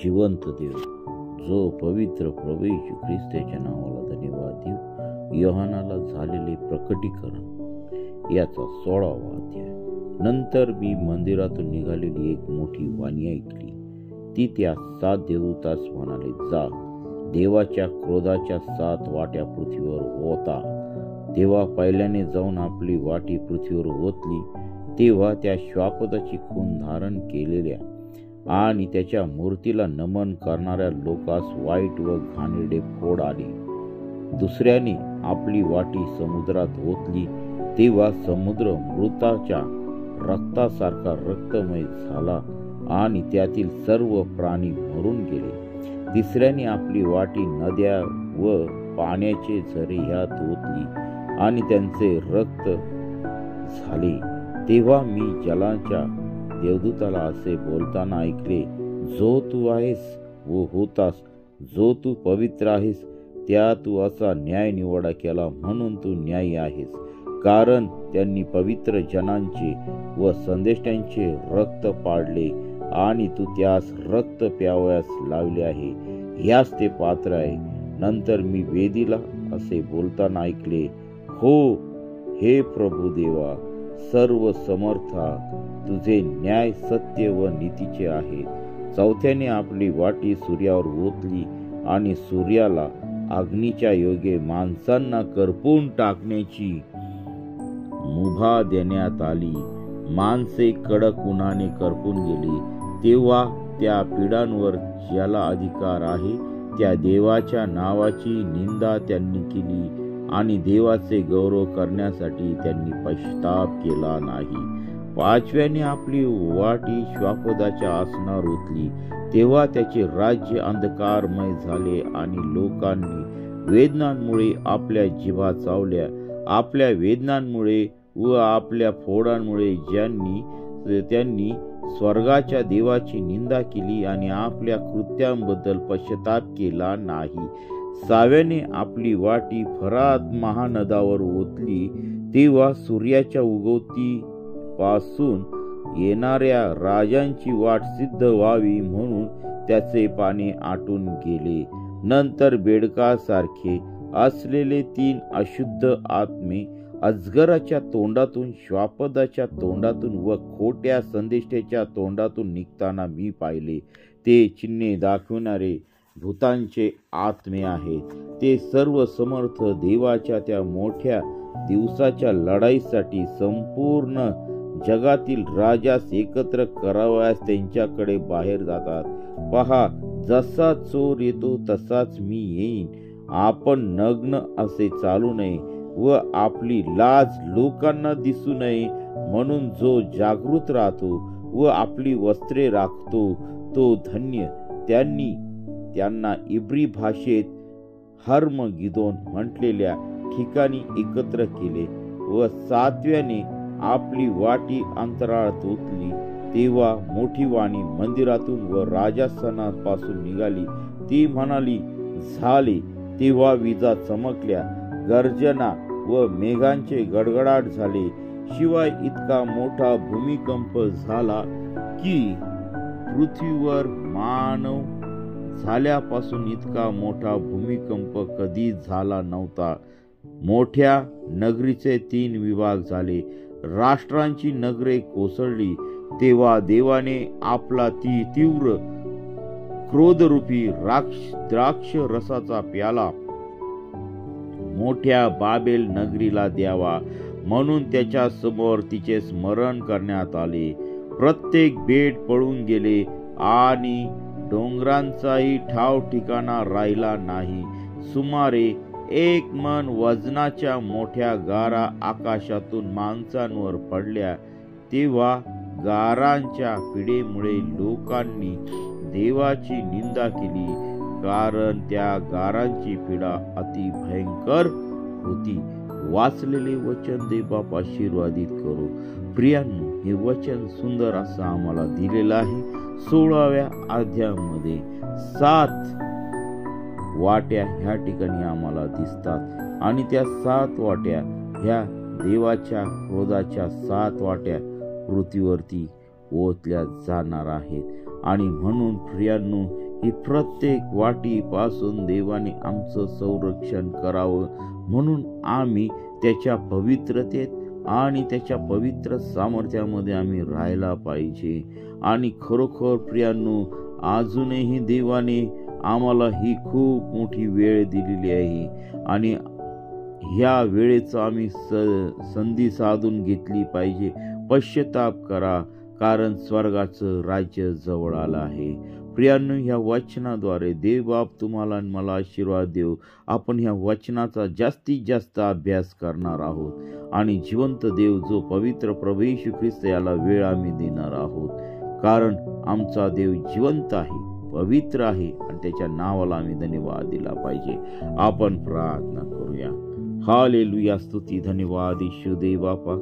जिवंत देव, जो पवित्र प्रभू येशू ख्रिस्ताच्या नावाला धन्यवाद देऊ. योहानाला झालेले प्रकटीकरण याचा 16वा अध्याय. नंतर मी मंदिरातून निघालेली एक मोठी वाणी ऐकली. ती त्या 7 देवदूतास म्हणाले, जा, देवाच्या क्रोधाच्या 7 वाट्या पृथ्वीवर ओता. तेव्हा पहिल्याने जाऊन आपली वाटी पृथ्वीवर ओतली. तेव्हा त्या श्वापदाची खून धारण केलेल्या आणि त्याच्या मूर्तीला नमन करणाऱ्या लोकास वाईट व घाणेरडे फोड आले. दुसऱ्याने आपली वाटी समुद्रात ओतली. तेव्हा समुद्र मृताच्या रक्तासारखा रक्तमय झाला आणि त्यातील सर्व प्राणी मरून गेले. तिसऱ्याने आपली वाटी नद्या व पाण्याचे झरे ह्यात ओतली आणि त्यांचे रक्त झाले. तेव्हा मी जलाच्या देवदूताला असे बोलताना ऐकले, जो तू आहेस व होतास, जो तू पवित्र आहेस, त्या तू असा न्याय निवडा केला म्हणून तू न्यायी आहेस. कारण त्यांनी पवित्र जनांचे व संदेष्टांचे रक्त पाडले आणि तू त्यास रक्त प्यावयास लावले आहे, ह्यास ते पात्र आहे. नंतर मी वेदीला असे बोलताना ऐकले, हो हे प्रभू देवा, सर्व समर्था, तुझे न्याय सत्य व नीतीचे आहे. चौथ्याने आपली वाटी सूर्यावर ओतली आणि सूर्याला अग्नीच्या योगे माणसांना करपून टाकण्याची मुभा देण्यात आली. माणसे कडक उन्हाने करपून गेली. तेव्हा त्या पिढांवर ज्याला अधिकार आहे त्या देवाच्या नावाची निंदा त्यांनी केली आणि देवाचे गौरव करण्यासाठी त्यांनी पश्चाताप केला नाही. पाचव्याने आपली वाटी श्वापदाच्या आसनावर ओतली. तेव्हा त्याचे राज्य अंधकारमय झाले आणि लोकांनी वेदनांमुळे आपल्या जिभा चावल्या. आपल्या वेदनांमुळे व आपल्या फोडांमुळे त्यांनी स्वर्गाच्या देवाची निंदा केली आणि आपल्या कृत्यांबद्दल पश्चाताप केला नाही. 6व्याने आपली वाटी फरात महानदावर ओतली. तेव्हा सूर्याच्या उगवतीपासून येणाऱ्या राजांची वाट सिद्ध व्हावी म्हणून त्याचे पाणी आटून गेले. नंतर बेडकासारखे असलेले 3 अशुद्ध आत्मे अजगराच्या तोंडातून, श्वापदाच्या तोंडातून व खोट्या संदेष्टाच्या तोंडातून निघताना मी पाहिले. ते चिन्हे दाखविणारे भूतांचे आत्मे आहेत. ते सर्व समर्थ देवाच्या त्या मोठ्या दिवसाच्या लढाईसाठी संपूर्ण जगातील राजास एकत्र करावयास त्यांच्याकडे बाहेर जातात. पहा, जसा चोर येतो तसाच मी येईन. आपण नग्न असे चालू नये व आपली लाज लोकांना दिसू नये म्हणून जो जागृत राहतो व आपली वस्त्रे राखतो तो धन्य. त्यांना इब्री भाषेत हर्मगिदोन म्हटलेल्या ठिकाणी एकत्र केले. व 7व्याने आपली वाटी अंतराळात ओतली. तेव्हा मोठी वाणी मंदिरातून व राजासनापासून निघाली. ती म्हणाली, झाले. तेव्हा विजा चमकल्या, गर्जना व मेघांचे गडगडाट झाले. शिवाय इतका मोठा भूमिकंप झाला की पृथ्वीवर मानव झाल्यापासून इतका मोठा भूमिकंप कधी झाला नव्हता. मोठ्या नगरीचे 3 विभाग झाले. राष्ट्रांची नगरे कोसळली. तेव्हा देवाने आपला ती तीव्र क्रोधरूपी द्राक्ष रसाचा प्याला मोठ्या बाबेल नगरीला द्यावा म्हणून त्याच्या समोर तिचे स्मरण करण्यात आले. प्रत्येक बेट पळून गेले आणि डोंगरांचाही ठाव ठिकाणा राहिला नाही. सुमारे 1 मन वजनाच्या मोठ्या गारा आकाशातून माणसांवर पडल्या. तेव्हा गारांच्या पिडेमुळे लोकांनी देवाची निंदा केली, कारण त्या गारांची पीडा अति भयंकर होती. वाचलेले वचन दे बाप आशीर्वादित करो. प्रियांनो, हे वचन सुंदर असं आम्हाला दिलेलं आहे. 16व्या अध्यायामध्ये 7 वाट्या ह्या ठिकाणी आम्हाला दिसतात आणि त्या 7 वाट्या ह्या देवाच्या क्रोधाच्या 7 वाट्या पृथ्वीवरती ओतल्या जाणार आहेत. आणि म्हणून प्रियांनो, ही प्रत्येक वाटीपासून देवाने आमचं संरक्षण करावं, म्हणून आम्ही त्याच्या पवित्रतेत आणि त्याच्या पवित्र सामर्थ्यामध्ये आम्ही राहायला पाहिजे. आणि खरोखर प्रियांनो, अजूनही देवाने आम्हाला ही खूप मोठी वेळ दिलेली आहे आणि ह्या वेळेचं आम्ही संधी साधून घेतली पाहिजे. पश्चाताप करा, कारण स्वर्गाचं राज्य जवळ आलं आहे. प्रियांनो, ह्या वचनाद्वारे देव बाप तुम्हाला आणि मला आशीर्वाद देव. आपण ह्या वचनाचा जास्तीत जास्त अभ्यास करणार आहोत आणि जिवंत देव जो पवित्र प्रभू येशू ख्रिस्त याला वेळ आम्ही देणार आहोत, कारण आमचा देव जिवंत आहे, पवित्र आहे आणि त्याच्या नावाला आम्ही धन्यवाद दिला पाहिजे. आपण प्रार्थना करूया. हालेलुया, स्तुती धन्यवाद येशू देव बापा,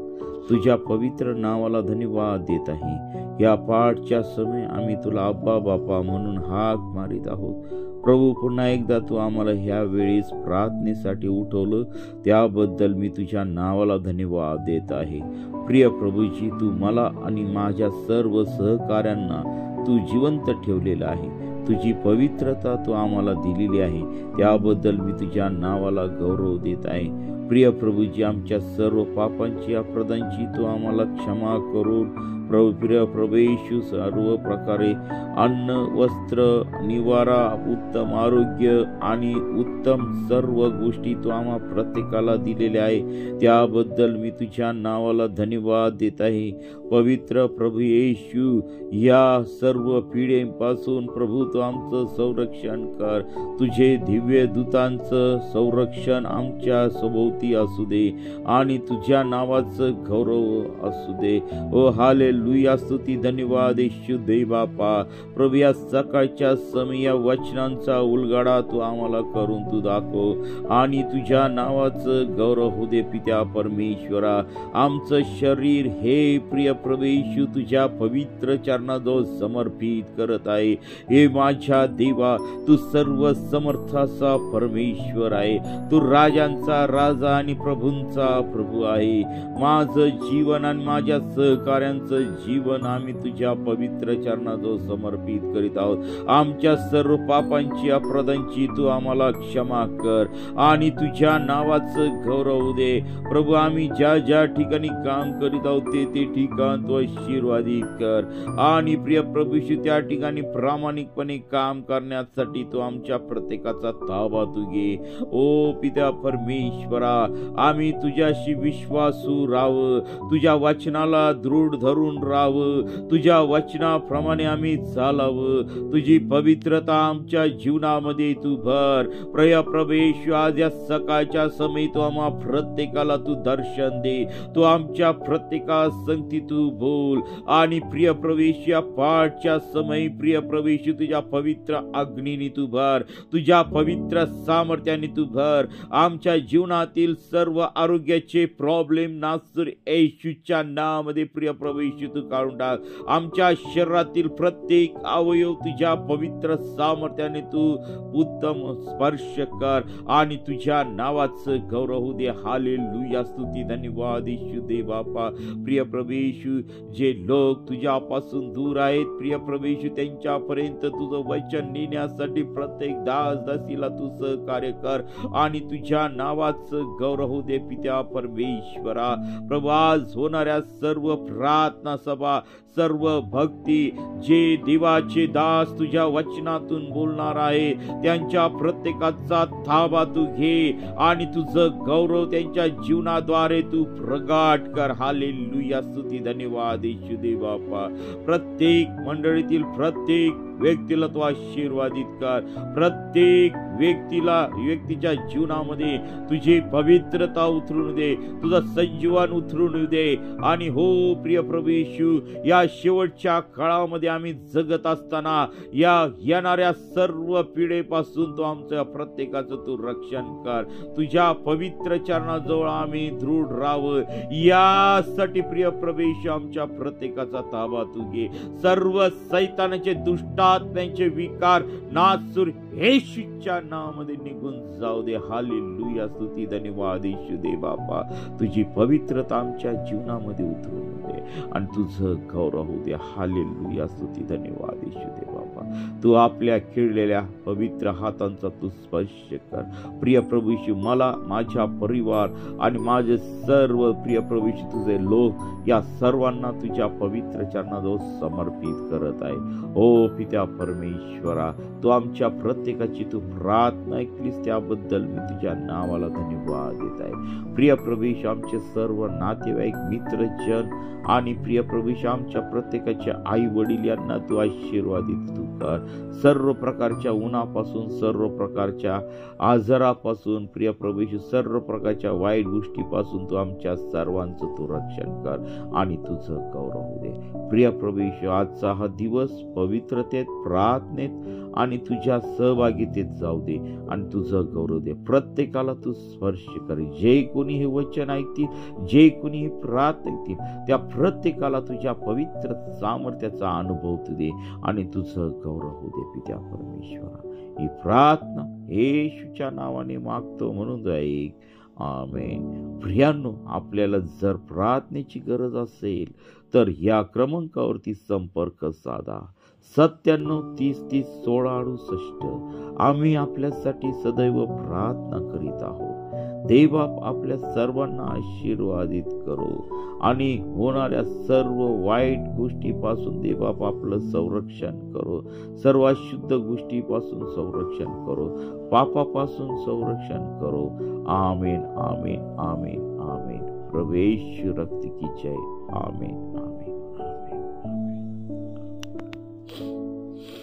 तुझ्या पवित्र नावाला धन्यवाद देत आहे. या पाठच्या समय आम्ही तुला अब्बा बापा म्हणून हाक मारित आहोत. प्रभू, पुन्हा एकदा तू आम्हाला ह्या वेळेस प्रार्थनेसाठी उठवलं, त्याबद्दल मी तुझ्या नावाला धन्यवाद देत आहे. प्रिय प्रभूजी, तू मला आणि माझ्या सर्व सहकाऱ्यांना तू जिवंत ठेवलेला आहे. तुझी पवित्रता तू आम्हाला दिलेली आहे, त्याबद्दल मी तुझ्या नावाला गौरव देत आहे. प्रिय प्रभूजी, आमच्या सर्व पापांची अपराधांची तू आम्हाला क्षमा करून प्रिय प्रभू येशू सर्व प्रकारे अन्न, वस्त्र, निवारा, उत्तम आरोग्य आणि उत्तम सर्व गोष्टी तू आम्हा प्रत्येकाला दिलेल्या आहे, त्याबद्दल मी तुझ्या नावाला धन्यवाद देत आहे. पवित्र प्रभू येशू, या सर्व पिढीपासून प्रभू तू आमचं संरक्षण कर. तुझे दिव्य दूतांचं संरक्षण आमच्या सभोवती असू दे आणि तुझ्या नावाचं गौरव असू दे. ओ हालेलुया, स्तुती धन्यवाद येशू देव बापा. प्रभू, या सकाळच्या समय या वचनांचा उलगडा तू आम्हाला करून तू दाखव आणि तुझ्या नावाचं गौरव होऊ दे. पित्या परमेश्वरा, आमचं शरीर हे प्रिय प्रभू येशू तुझ्या पवित्र चरणाजवळ समर्पित करत आहे. हे माझ्या देवा, तू सर्व समर्थाचा परमेश्वर आहे. तू राजांचा राजा आणि प्रभूंचा प्रभू आहे. माझं जीवन आणि माझ्या सहकाऱ्यांचं जीवन आम्ही तुझ्या पवित्र चरणाजवळ समर्पित करीत आहोत. आमच्या सर्व पापांची अपराधांची तू आम्हाला क्षमा कर आणि तुझ्या नावाचं गौरव दे. प्रभू, आम्ही ज्या ज्या ठिकाणी काम करीत आहोत ते ठिकाण तू आशीर्वादित कर आणि प्रिय प्रभूशी त्या ठिकाणी प्रामाणिकपणे काम करण्यासाठी तू आमच्या प्रत्येकाचा ताबा तू घे. ओ पिता परमेश्वरा, आम्ही तुझ्याशी विश्वासू राहावं, तुझ्या वचनाला दृढ धरून राहावं, तुझ्या वचनाप्रमाणे आम्ही चालावं. तुझी पवित्रता आमच्या जीवनामध्ये तू भर. प्रिय प्रभू, आज या सकाळच्या समय तू आम्हा प्रत्येकाला तू दर्शन दे. तू आमच्या प्रत्येका संगती तू बोल आणि प्रिय प्रवेश या पाठच्या समय प्रिय प्रवेश तुझ्या पवित्र अग्नीने तू भर, तुझ्या पवित्र सामर्थ्याने तू भर. आमच्या जीवनातील सर्व आरोग्याचे प्रॉब्लेम नासर येशूच्या नावामध्ये प्रिय प्रवेश तू काढून टाक. आमच्या शरीरातील प्रत्येक अवयव तुझ्या पवित्र सामर्थ्याने तू उत्तम स्पर्श कर आणि तुझ्या नावाचं गौरव होऊ दे. हालेलुया, स्तुती धन्यवाद येशू देव बापा. प्रिय प्रभू येशू, जे लोक तुझ्यापासून दूर आहेत प्रिय प्रभू येशू, त्यांच्यापर्यंत तुझं वचन नेण्यासाठी प्रत्येक दास दासीला तू सहकार्य कर आणि तुझ्या नावाचं गौरव होऊ दे. पित्या परमेश्वरा, प्रभू, आज होणाऱ्या सर्व प्रार्थना सभा, सर्व भक्ती, जे देवाचे दास तुझ्या वचनातून बोलणार आहे, त्यांच्या प्रत्येकाचा ताबा तू घे आणि तुझं गौरव त्यांच्या जीवनाद्वारे तू प्रगट कर. हालेलुया, स्तुती धन्यवाद येशू देव बापा. प्रत्येक मंडळीतील प्रत्येक व्यक्तीला तू आशीर्वादित कर. प्रत्येक व्यक्तीच्या जीवनामध्ये तुझी पवित्रता उतरून दे, तुझं संजीवन उतरून दे. आणि हो प्रिय प्रभू येशू, या शेवटच्या काळामध्ये आम्ही जगत असताना या येणाऱ्या सर्व पिढीपासून तू आमच्या प्रत्येकाचं तू रक्षण कर. तुझ्या पवित्र चरणाजवळ आम्ही दृढ राहावं, यासाठी प्रिय प्रभू येशू आमच्या प्रत्येकाचा ताबा तू घे. सर्व सैतानाचे दुष्टात्म्यांचे विकार नासूर येशूच्या नावामध्ये निघून जाऊ दे. हालेलुया, स्तुती धन्यवाद येशू दे बापा. तुझी पवित्रता आमच्या जीवनामध्ये उतरून दे आणि तुझं गौरव होऊ दे. हालेलुया, स्तुती धन्यवाद येशू दे बापा. तू आपल्या खिळलेल्या पवित्र हातांचा तू स्पर्श कर. प्रिय प्रभू येशू, मला, माझ्या परिवार आणि माझे सर्व प्रिय प्रभू येशू तुझे लोक, या सर्वांना तुझ्या पवित्र चरणाजवळ समर्पित करत आहे. ओ पित्या परमेश्वरा, तू आमच्या प्रत्येकाची तू प्रार्थना ऐकलीस, त्याबद्दल मी तुझ्या नावाला धन्यवाद देत आहे. प्रिय प्रभू येशू, आमचे सर्व नातेवाईक, मित्रजन आणि प्रिय प्रभू येशू आमच्या प्रत्येकाच्या आई वडील यांना तू आशीर्वादित तू कर. सर्व प्रकारच्या उन्हापासून, सर्व प्रकारच्या आजारापासून, प्रिय प्रभू येशू सर्व प्रकारच्या वाईट गोष्टीपासून तू आमच्या सर्वांचं तू रक्षण कर आणि तुझं गौरव होऊ दे. प्रिय प्रभू येशू, आजचा हा दिवस पवित्रतेत, प्रार्थनेत आणि तुझ्या सहभागीतेत जाऊ दे आणि तुझं गौरव दे. प्रत्येकाला तू स्पर्श कर. जे कोणी हे वचन ऐकतील, जे कोणी हे प्रार्थना ऐकतील, त्या प्रत्येकाला तुझ्या पवित्र सामर्थ्याचा अनुभव तू दे आणि तुझं गौरव होऊ दे. पित्या परमेश्वरा, ही प्रार्थना येशूच्या नावाने मागतो म्हणून ऐक. आमेन. प्रियांनो, आपल्याला जर प्रार्थनेची गरज असेल तर या क्रमांकावरती संपर्क साधा. 97-30-30-16-68. आम्ही आपल्यासाठी सदैव प्रार्थना करीत आहोत. देवबाप आपल्या सर्वांना आशीर्वादित करो आणि होणाऱ्या सर्व वाईट गोष्टीपासून देवबाप आपलं संरक्षण करो. सर्व अशुद्ध गोष्टीपासून संरक्षण करो, पापापासून संरक्षण करो. आमेन, आमेन, आमेन, आमेन. प्रभु येशू रक्त की जय. आमेन.